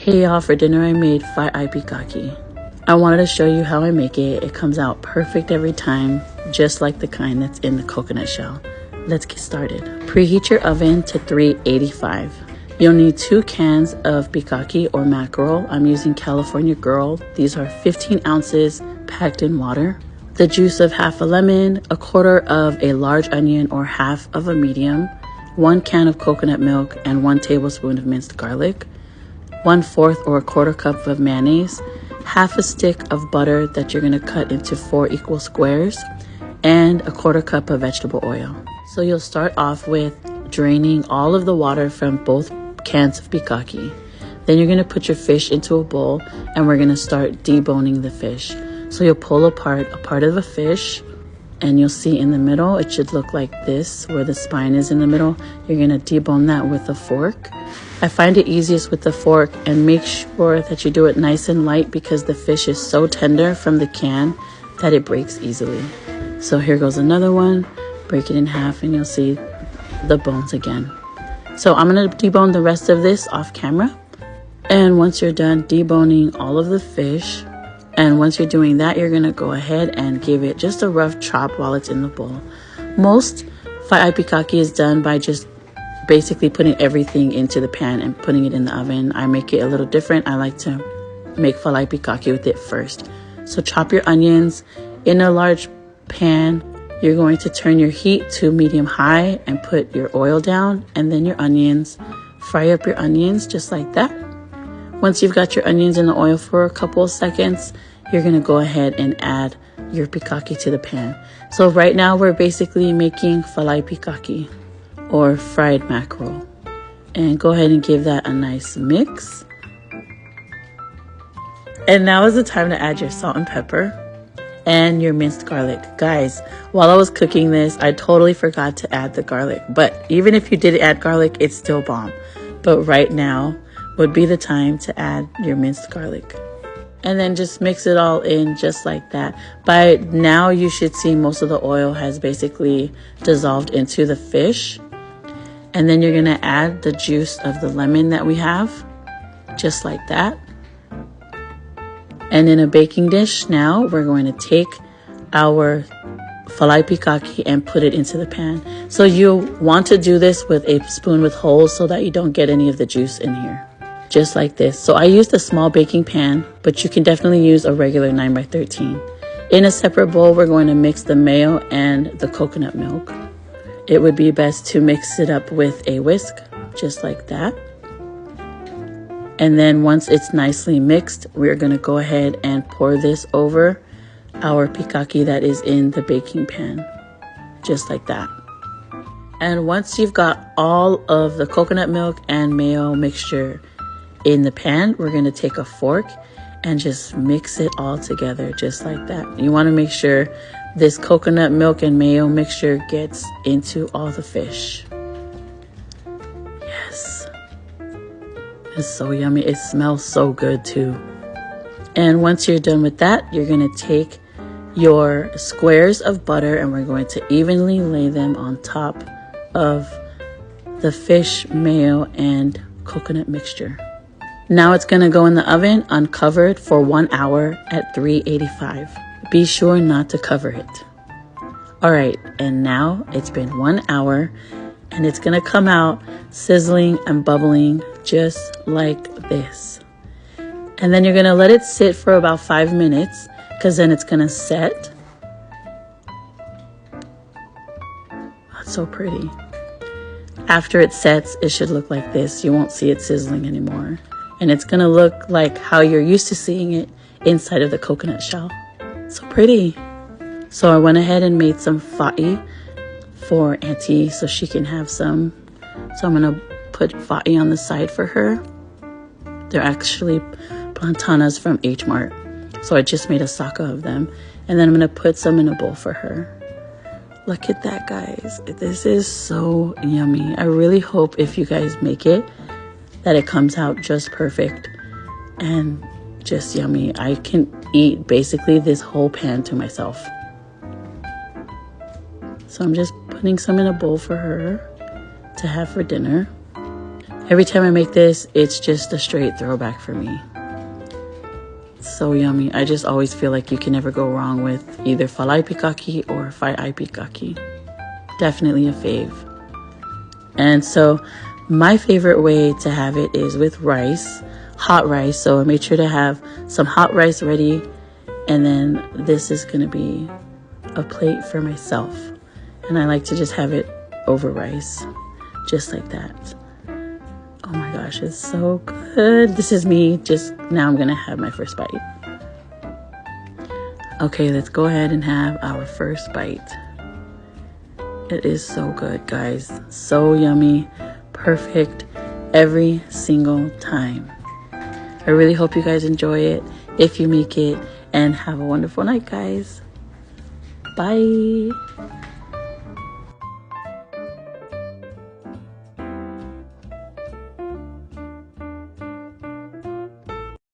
Hey y'all, for dinner I made fa'ai pikaki. I wanted to show you how I make it. It comes out perfect every time, just like the kind that's in the coconut shell. Let's get started. Preheat your oven to 385. You'll need 2 cans of pikaki or mackerel. I'm using California Girl. These are 15 ounces packed in water. The juice of half a lemon, a quarter of a large onion or half of a medium, 1 can of coconut milk, and 1 tablespoon of minced garlic, 1/4 or a quarter cup of mayonnaise, half a stick of butter that you're going to cut into 4 equal squares, and a quarter cup of vegetable oil. So you'll start off with draining all of the water from both cans of pikaki. Then you're going to put your fish into a bowl and we're going to start deboning the fish. So you'll pull apart a part of a fish and you'll see in the middle, it should look like this, where the spine is in the middle. You're going to debone that with a fork. I find it easiest with the fork, and make sure that you do it nice and light because the fish is so tender from the can that it breaks easily. So here goes another one. Break it in half and you'll see the bones again. So I'm going to debone the rest of this off camera. And once you're done deboning all of the fish, and once you're doing that, you're going to go ahead and give it just a rough chop while it's in the bowl. Most fa'ai pikaki is done by just basically putting everything into the pan and putting it in the oven. I make it a little different. I like to make fa'ai pikaki with it first. So chop your onions in a large pan. You're going to turn your heat to medium high and put your oil down, and then your onions. Fry up your onions just like that. Once you've got your onions in the oil for a couple of seconds, you're going to go ahead and add your pikaki to the pan. So right now we're basically making fa'ai pikaki or fried mackerel. And go ahead and give that a nice mix. And now is the time to add your salt and pepper and your minced garlic. Guys, while I was cooking this, I totally forgot to add the garlic. But even if you did add garlic, it's still bomb. But right now would be the time to add your minced garlic. And then just mix it all in just like that. By now you should see most of the oil has basically dissolved into the fish. And then you're going to add the juice of the lemon that we have, just like that. And in a baking dish now, we're going to take our fa'ai pikaki and put it into the pan. So you want to do this with a spoon with holes so that you don't get any of the juice in here. Just like this. So I used a small baking pan, but you can definitely use a regular 9x13. In a separate bowl, we're going to mix the mayo and the coconut milk. It would be best to mix it up with a whisk, just like that. And then once it's nicely mixed, we're going to go ahead and pour this over our pikaki that is in the baking pan, just like that. And once you've got all of the coconut milk and mayo mixture in the pan, we're going to take a fork and just mix it all together, just like that. You want to make sure this coconut milk and mayo mixture gets into all the fish. Yes. It's so yummy. It smells so good too. And once you're done with that, you're going to take your squares of butter and we're going to evenly lay them on top of the fish, mayo, and coconut mixture. Now it's going to go in the oven uncovered for 1 hour at 385. Be sure not to cover it. All right, and now it's been 1 hour and it's going to come out sizzling and bubbling just like this. And then you're going to let it sit for about 5 minutes because then it's going to set. That's so pretty. After it sets, it should look like this. You won't see it sizzling anymore. And it's going to look like how you're used to seeing it inside of the coconut shell. So pretty. So I went ahead and made some fa'i for Auntie so she can have some. So I'm going to put fa'i on the side for her. They're actually plantanas from H Mart. So I just made a saka of them. And then I'm going to put some in a bowl for her. Look at that, guys. This is so yummy. I really hope if you guys make it, that it comes out just perfect and just yummy. I can eat basically this whole pan to myself. So I'm just putting some in a bowl for her to have for dinner. Every time I make this, it's just a straight throwback for me. So yummy. I just always feel like you can never go wrong with either falai pikaki or fai'ai pikaki. Definitely a fave. And so my favorite way to have it is with rice, hot rice. So I made sure to have some hot rice ready. And then this is going to be a plate for myself. And I like to just have it over rice, just like that. Oh my gosh, it's so good. This is me. Just now I'm going to have my first bite. Okay, let's go ahead and have our first bite. It is so good, guys. So yummy. Perfect every single time. I really hope you guys enjoy it if you make it, and have a wonderful night, guys. Bye.